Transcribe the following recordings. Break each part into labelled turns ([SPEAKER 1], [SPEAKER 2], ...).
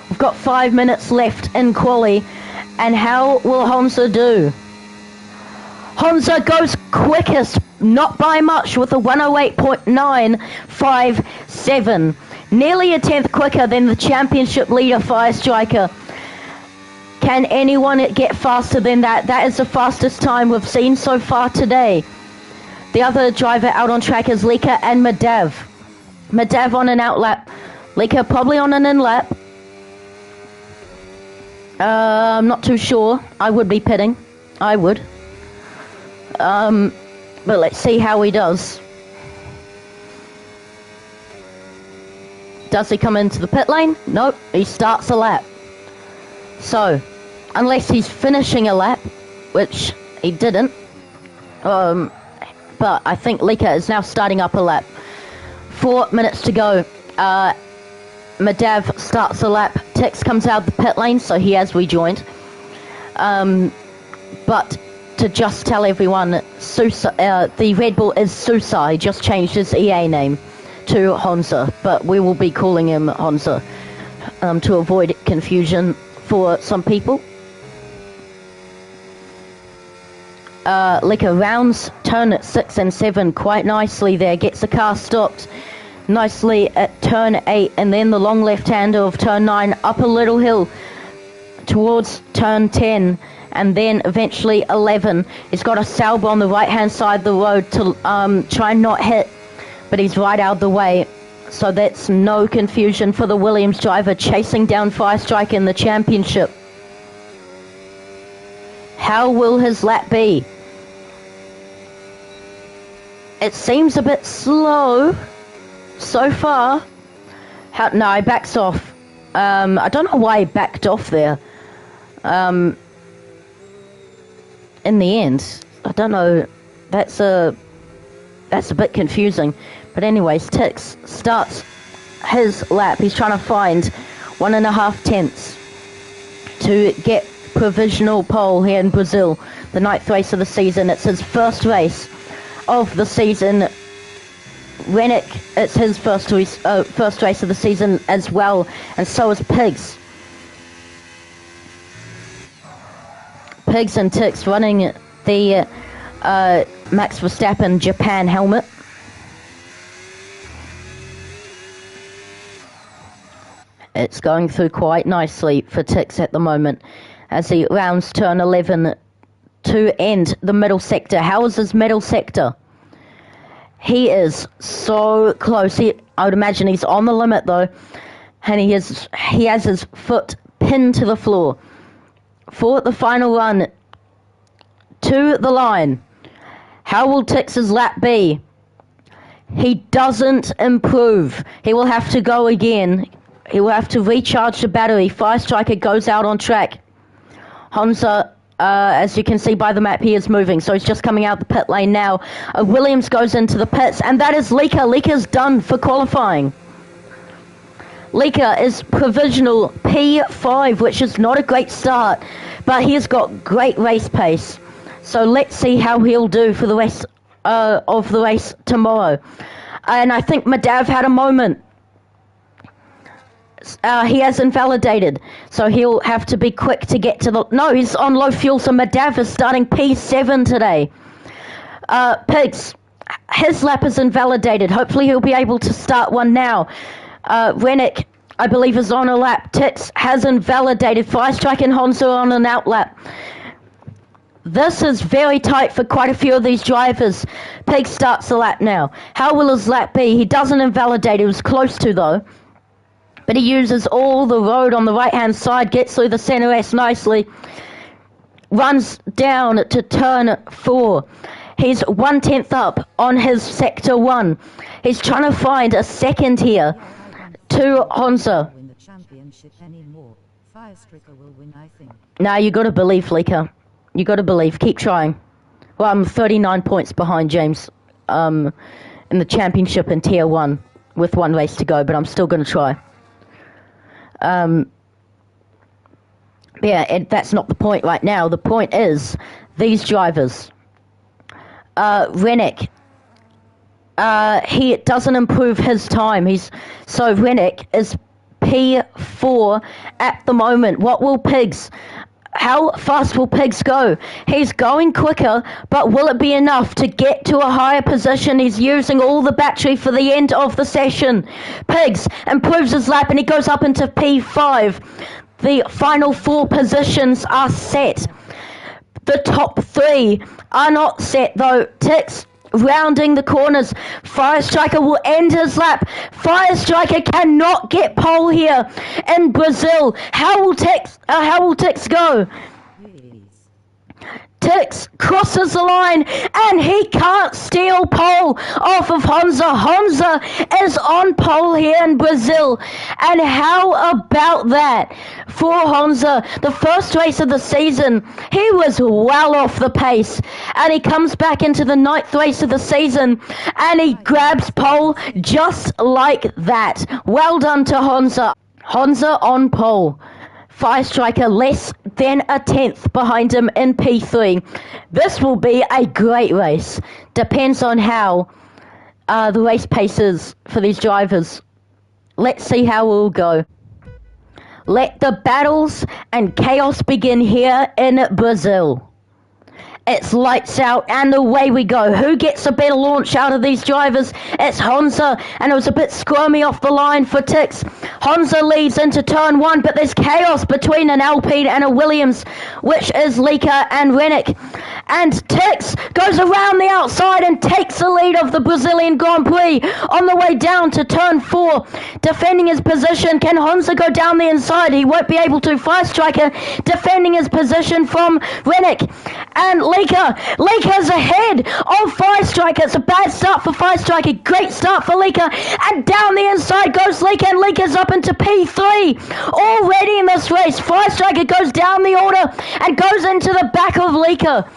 [SPEAKER 1] We've got 5 minutes left in quali, and how will Honza do? Honza goes quickest, not by much, with a 108.957. Nearly a tenth quicker than the championship leader, Firestriker. Can anyone get faster than that? That is the fastest time we've seen so far today. The other driver out on track is Lika and Madav. Madav on an out lap. Lika probably on an in lap. I'm not too sure. I would be pitting. I would. But let's see how he does. Does he come into the pit lane? Nope, he starts a lap. So, unless he's finishing a lap, which he didn't, but I think Lika is now starting up a lap. 4 minutes to go. Madav starts a lap. Tix comes out of the pit lane, so he has rejoined. But to just tell everyone, Sousa, the Red Bull is Sousa. He just changed his EA name to Honza, but we will be calling him Honza to avoid confusion for some people. Lika rounds turn 6 and 7 quite nicely there. Gets the car stopped nicely at turn 8, and then the long left-hander of turn 9 up a little hill towards turn 10, and then eventually 11. He's got a Sauber on the right-hand side of the road to try and not hit, but he's right out of the way. So that's no confusion for the Williams driver chasing down Firestrike in the championship. How will his lap be? It seems a bit slow so far. No, he backs off. I don't know why he backed off there. In the end, I don't know. That's a bit confusing. But anyways, Tix starts his lap. He's trying to find 1.5 tenths to get provisional pole here in Brazil, the 9th race of the season. It's his first race of the season. Rennick, it's his first race of the season as well, and so is Pigs. Pigs and Tix running the Max Verstappen Japan helmet. It's going through quite nicely for Tix at the moment as he rounds turn 11 to end the middle sector. How is his middle sector? He is so close. I would imagine he's on the limit though, and he has his foot pinned to the floor for the final run to the line. How will Tix's lap be? He doesn't improve. He will have to go again. He will have to recharge the battery. Firestriker goes out on track. Honza, as you can see by the map, he is moving, so he's just coming out the pit lane now. Williams goes into the pits, and that is Lika. Lika's done for qualifying. Lika is provisional P5, which is not a great start, but he has got great race pace. So let's see how he'll do for the rest of the race tomorrow. And I think Madav had a moment. He has invalidated, so he'll have to be quick to get to the... No, he's on low fuel, so Madav is starting P7 today. Pigs, his lap is invalidated. Hopefully he'll be able to start one now. Rennick, I believe, is on a lap. Tix has invalidated. Firestrike and Honza on an out lap. This is very tight for quite a few of these drivers. Pig starts the lap now. How will his lap be? He doesn't invalidate. He was close to, though. But he uses all the road on the right-hand side, gets through the center S nicely, runs down to turn 4. He's 1/10 up on his sector 1. He's trying to find a second here to Honza. Now you got to believe, Lika. You got to believe. Keep trying. Well, I'm 39 points behind James in the championship in Tier 1 with 1 race to go, but I'm still going to try. Yeah, that's not the point right now. The point is these drivers. Rennick, he doesn't improve his time. So Rennick is P4 at the moment. How fast will Pigs go? He's going quicker, but will it be enough to get to a higher position? He's using all the battery for the end of the session. Pigs improves his lap and he goes up into P5. The final 4 positions are set. The top 3 are not set though. Tix rounding the corners. Fire Striker will end his lap. Fire Striker cannot get pole here in Brazil. How will Tix go? Tix crosses the line and he can't steal pole off of Honza. Honza is on pole here in Brazil. And how about that for Honza? The first race of the season, he was well off the pace. And he comes back into the 9th race of the season and he grabs pole just like that. Well done to Honza. Honza on pole. Fire Striker less than a 10th behind him in P3. This will be a great race. Depends on how the race pace is for these drivers. Let's see how it will go. Let the battles and chaos begin here in Brazil. It's lights out and away we go. Who gets a better launch out of these drivers? It's Honza, and it was a bit squirmy off the line for Tix. Honza leads into turn 1, but there's chaos between an Alpine and a Williams, which is Lica and Rennick. And Tix goes around the outside and takes the lead of the Brazilian Grand Prix on the way down to turn 4. Defending his position, can Honza go down the inside? He won't be able to. Fire Striker defending his position from Rennick. And Lica's ahead of Fire Striker. It's a bad start for Fire Striker. Great start for Lica. And down the inside goes Lica, and Lica's up into P3. Already in this race, Fire Striker goes down the order and goes into the back of Lica.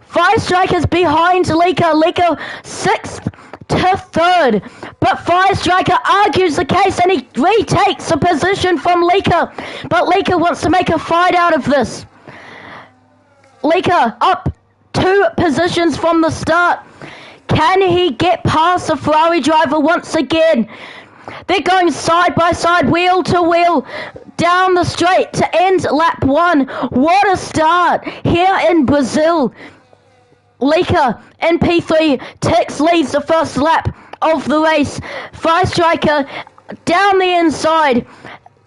[SPEAKER 1] Fire Striker's behind Lica. Lica 6th to 3rd. But Fire Striker argues the case and he retakes a position from Lica. But Lica wants to make a fight out of this. Lica up 2 positions from the start. Can he get past the Ferrari driver once again? They're going side by side, wheel to wheel, down the straight to end lap 1. What a start here in Brazil. Lica in P3. Tix leads the first lap of the race. Fire Striker down the inside,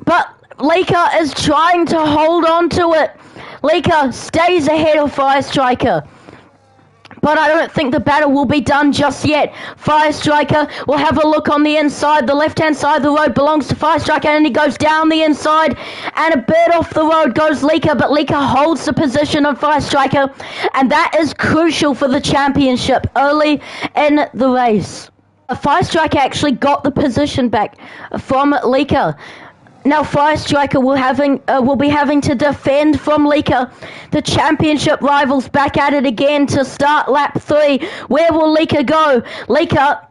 [SPEAKER 1] but Lica is trying to hold on to it. Lica stays ahead of Fire Striker. But I don't think the battle will be done just yet. Fire Striker will have a look on the inside. The left-hand side of the road belongs to Fire Striker, and he goes down the inside. And a bit off the road goes Lica, but Lica holds the position of Fire Striker. And that is crucial for the championship early in the race. Fire Striker actually got the position back from Lica. Now Fire Striker will be having to defend from Lica. The championship rivals back at it again to start lap 3. Where will Lica go? Lica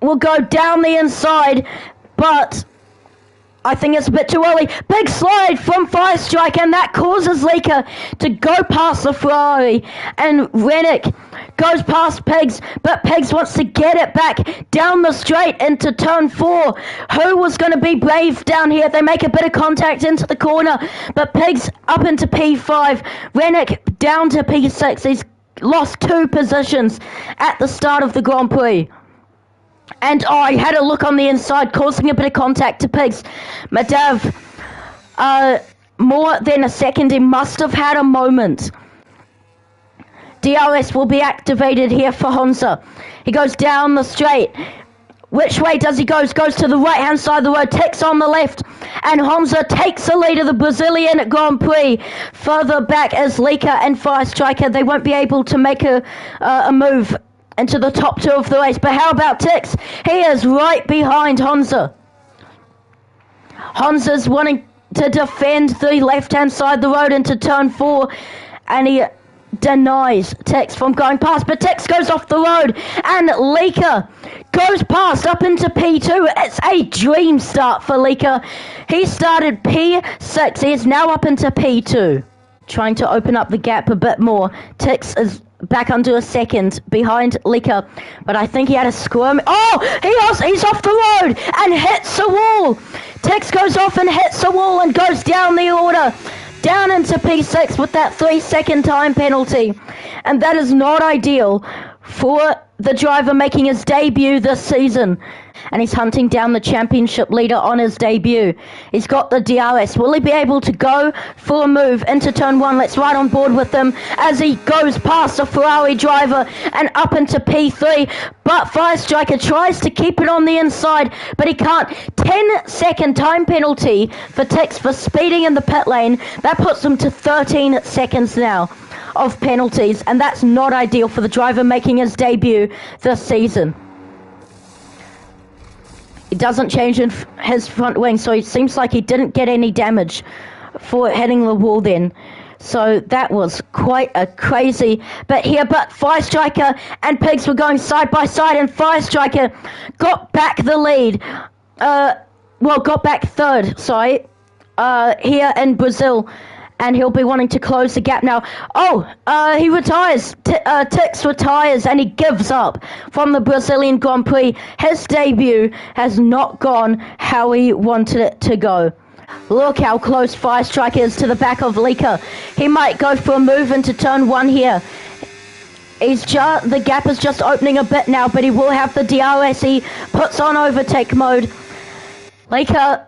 [SPEAKER 1] will go down the inside, but I think it's a bit too early. Big slide from Fire Striker, and that causes Lica to go past the Ferrari. And Rennick goes past Pigs, but Pigs wants to get it back down the straight into turn 4. Who was going to be brave down here? They make a bit of contact into the corner, but Pigs up into P5. Rennick down to P6. He's lost 2 positions at the start of the Grand Prix. And I had a look on the inside, causing a bit of contact to Pigs. Madav, more than a second, he must have had a moment. DRS will be activated here for Honza. He goes down the straight. Which way does he go? Goes to the right-hand side of the road, takes on the left, and Honza takes the lead of the Brazilian Grand Prix. Further back is Lica and Fire Striker. They won't be able to make a move into the top 2 of the race. But how about Tix? He is right behind Honza. Honza's wanting to defend the left-hand side of the road into turn 4, and he denies Tix from going past, but Tix goes off the road, and Lica goes past up into P2. It's a dream start for Lica. He started P6. He is now up into P2. Trying to open up the gap a bit more. Tix is back under a second behind Lica, but I think he had a squirm. Oh, he's off the road and hits the wall. Tex goes off and hits the wall and goes down the order. Down into P6 with that 3-second time penalty. And that is not ideal for the driver making his debut this season. And he's hunting down the championship leader on his debut. He's got the DRS. Will he be able to go for a move into turn 1? Let's ride on board with him as he goes past the Ferrari driver and up into P3. But Firestriker tries to keep it on the inside, but he can't. 10-second time penalty for Tex for speeding in the pit lane. That puts him to 13 seconds now of penalties, and that's not ideal for the driver making his debut this season. He doesn't change in his front wing, so it seems like he didn't get any damage for hitting the wall then. So that was quite a crazy bit here, but Firestriker and Pigs were going side by side, and Firestriker got back the lead. Got back third, here in Brazil. And he'll be wanting to close the gap now. He retires. Tex retires and he gives up from the Brazilian Grand Prix. His debut has not gone how he wanted it to go. Look how close Firestriker is to the back of Lika. He might go for a move into turn 1 here. The gap is just opening a bit now, but he will have the DRS. He puts on overtake mode. Lika,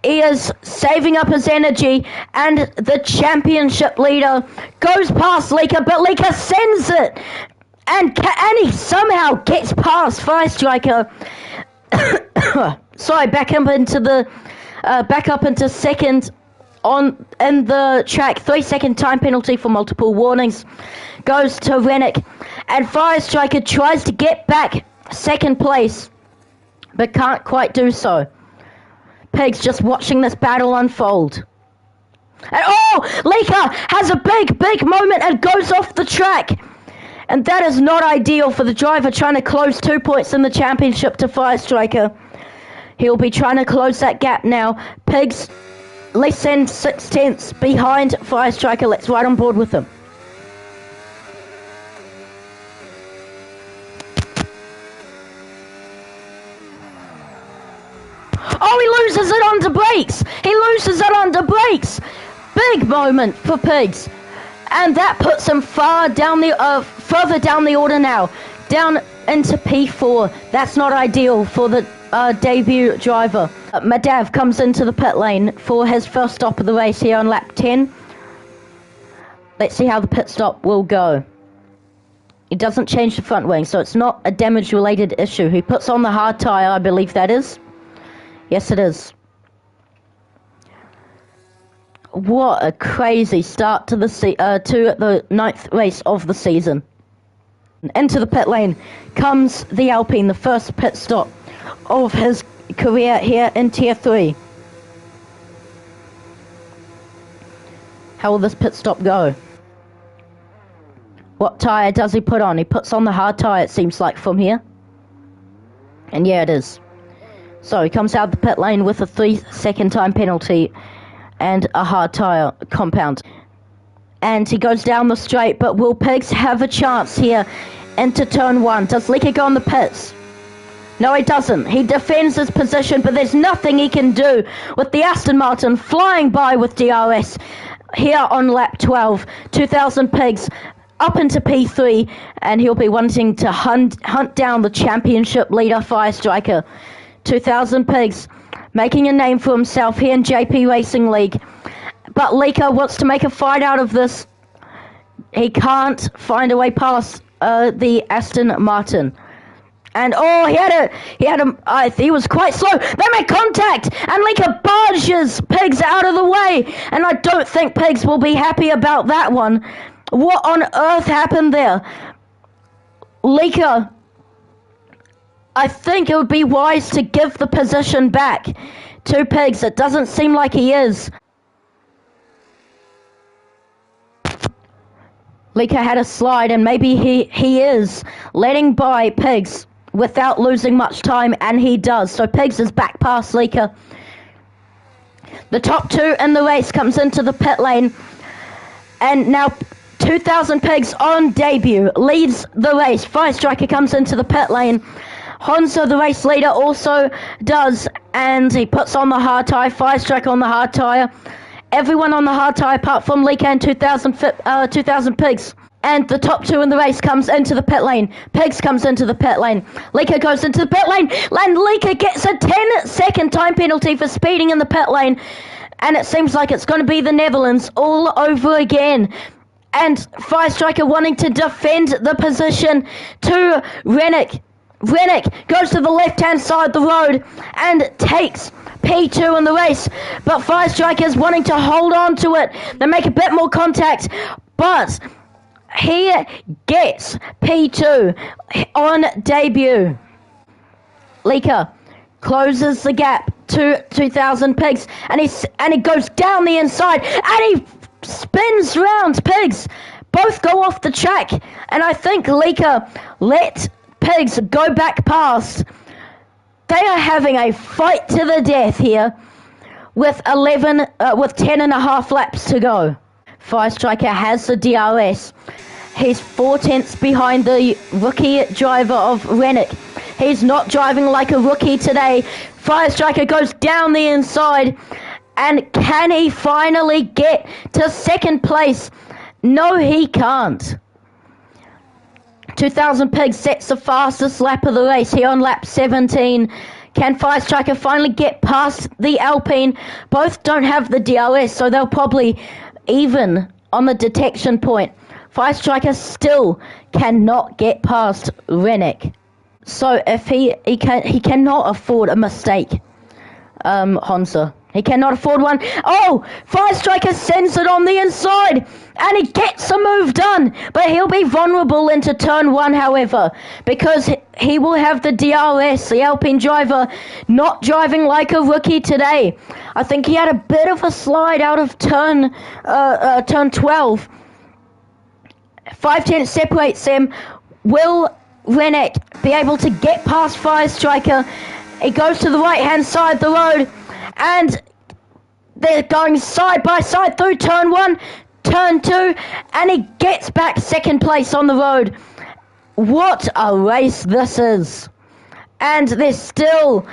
[SPEAKER 1] he is saving up his energy, and the championship leader goes past Lika, but Lika sends it, and he somehow gets past Firestriker. Back up into second in the track. 3-second time penalty for multiple warnings goes to Rennick, and Firestriker tries to get back second place, but can't quite do so. Pigs just watching this battle unfold. And Lika has a big moment and goes off the track. And that is not ideal for the driver trying to close 2 points in the championship to Firestriker. He'll be trying to close that gap now. Pigs less than 6/10 behind Firestriker. Let's ride on board with him. He loses it onto brakes. Big moment for Pigs. And that puts him further down the order now. Down into P4. That's not ideal for the debut driver. Madav comes into the pit lane for his first stop of the race here on lap 10. Let's see how the pit stop will go. It doesn't change the front wing, so it's not a damage-related issue. He puts on the hard tyre, I believe that is. Yes, it is. What a crazy start to the ninth race of the season. Into the pit lane comes the Alpine, the first pit stop of his career here in Tier 3. How will this pit stop go? What tyre does he put on? He puts on the hard tyre, it seems like, from here. And yeah, it is. So he comes out of the pit lane with a 3-second time penalty and a hard tyre compound. And he goes down the straight, but will Pigs have a chance here into turn 1? Does Lika go on the pits? No, he doesn't. He defends his position, but there's nothing he can do with the Aston Martin flying by with DRS here on lap 12. 2,000 Pigs up into P3, and he'll be wanting to hunt down the championship leader, Firestriker. 2,000 Pigs making a name for himself here in JP Racing League. But Lika wants to make a fight out of this. He can't find a way past the Aston Martin. And he was quite slow. They make contact, and Lika barges Pigs out of the way. And I don't think Pigs will be happy about that one. What on earth happened there? Lika, I think it would be wise to give the position back to Pigs. It doesn't seem like he is. Lika had a slide, and maybe he is letting by Pigs without losing much time, and he does. So Pigs is back past Lika. The top two in the race comes into the pit lane, and now 2,000 Pigs on debut leads the race. Firestriker comes into the pit lane Honza, the race leader, also does, and he puts on the hard tyre. Firestriker on the hard tyre. Everyone on the hard tyre apart from Lika and 2000 Pigs. And the top two in the race comes into the pit lane. Pigs comes into the pit lane. Lika goes into the pit lane. And Lika gets a 10-second time penalty for speeding in the pit lane. And it seems like it's going to be the Netherlands all over again. And Firestriker wanting to defend the position to Rennick. Rennick goes to the left-hand side of the road and takes P2 in the race. But Firestriker is wanting to hold on to it. They make a bit more contact. But he gets P2 on debut. Lika closes the gap to 2000 Pigs, and he goes down the inside, and he spins round Pigs. Both go off the track, and I think Lika let Pigs go back past. They are having a fight to the death here with 10 and a half laps to go. Firestriker has the DRS. He's 4 tenths behind the rookie driver of Rennick. He's not driving like a rookie today. Firestriker goes down the inside. And can he finally get to second place? No, he can't. 2000 Pigs sets the fastest lap of the race here on lap 17. Can Firestriker finally get past the Alpine? Both don't have the DRS, so they'll probably even on the detection point. Firestriker still cannot get past Rennick. So if he cannot afford a mistake, Honza. He cannot afford one. Oh, Firestriker sends it on the inside, and he gets a move done. But he'll be vulnerable into turn 1, however, because he will have the DRS, the Alpine driver, not driving like a rookie today. I think he had a bit of a slide out of turn 12. 5 tenths separates them. Will Rennick be able to get past Firestriker? He goes to the right-hand side of the road, and they're going side by side through turn 1, turn 2, and he gets back second place on the road. What a race this is. And they're still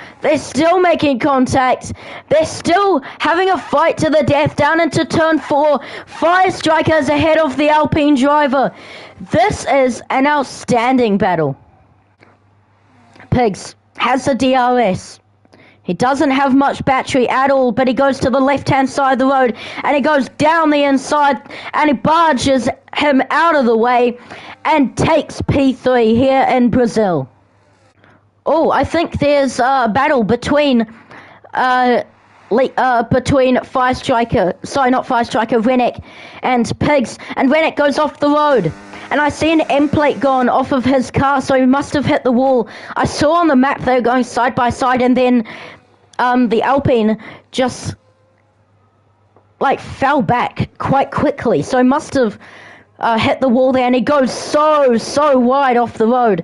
[SPEAKER 1] making contact. They're still having a fight to the death down into turn 4. Firestriker is ahead of the Alpine driver. This is an outstanding battle. Pigs has the DRS. He doesn't have much battery at all, but he goes to the left-hand side of the road, and he goes down the inside, and he barges him out of the way and takes P3 here in Brazil. Oh, I think there's a battle between Rennick and Pigs, and Rennick goes off the road. And I see an M plate gone off of his car, so he must have hit the wall. I saw on the map they were going side by side, and then the Alpine just fell back quite quickly. So he must have hit the wall there, and he goes so wide off the road.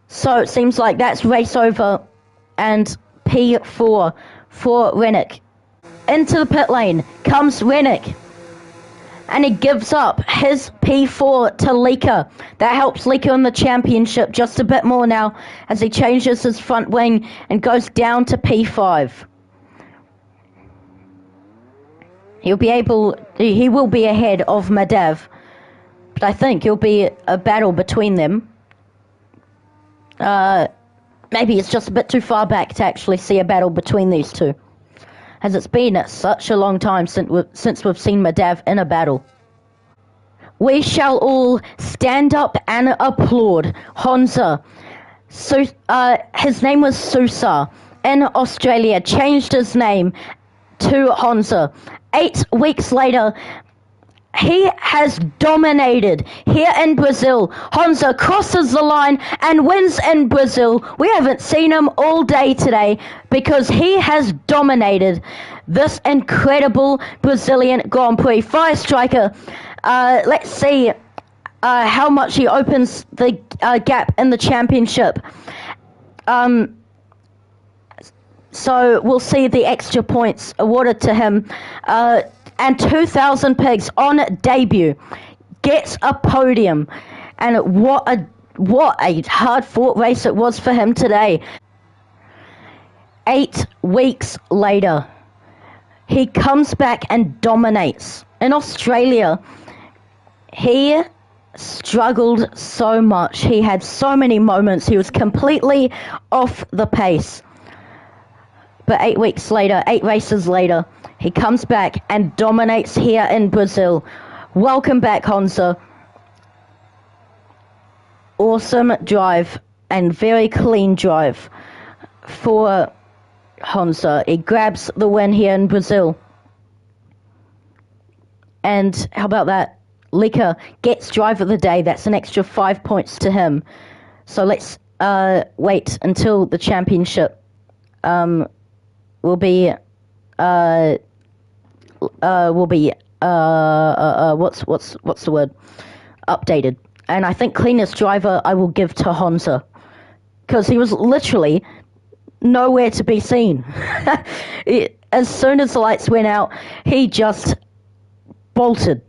[SPEAKER 1] So it seems like that's race over, and P4 for Rennick. Into the pit lane comes Rennick, and he gives up his P4 to Lika. That helps Lika in the championship just a bit more now as he changes his front wing and goes down to P5. He will be ahead of Madav, but I think it'll be a battle between them. Maybe it's just a bit too far back to actually see a battle between these two, as it's been such a long time since we've seen Madav in a battle. We shall all stand up and applaud Honza. So, his name was Sousa in Australia, changed his name to Honza. 8 weeks later, he has dominated here in Brazil. Honza crosses the line and wins in Brazil. We haven't seen him all day today because he has dominated this incredible Brazilian Grand Prix. Firestriker, let's see how much he opens the gap in the championship. So we'll see the extra points awarded to him. And 2000 Pigs on debut gets a podium, and what what a hard-fought race it was for him today. 8 weeks later, he comes back and dominates. In Australia, he struggled so much. He had so many moments. He was completely off the pace. But 8 weeks later, 8 races later, he comes back and dominates here in Brazil. Welcome back, Honza. Awesome drive and very clean drive for Honza. He grabs the win here in Brazil. And how about that? Lika gets drive of the day. That's an extra 5 points to him. So let's wait until the championship will be what's the word? Updated. And I think cleanest driver I will give to Honza, because he was literally nowhere to be seen. As soon as the lights went out, he just bolted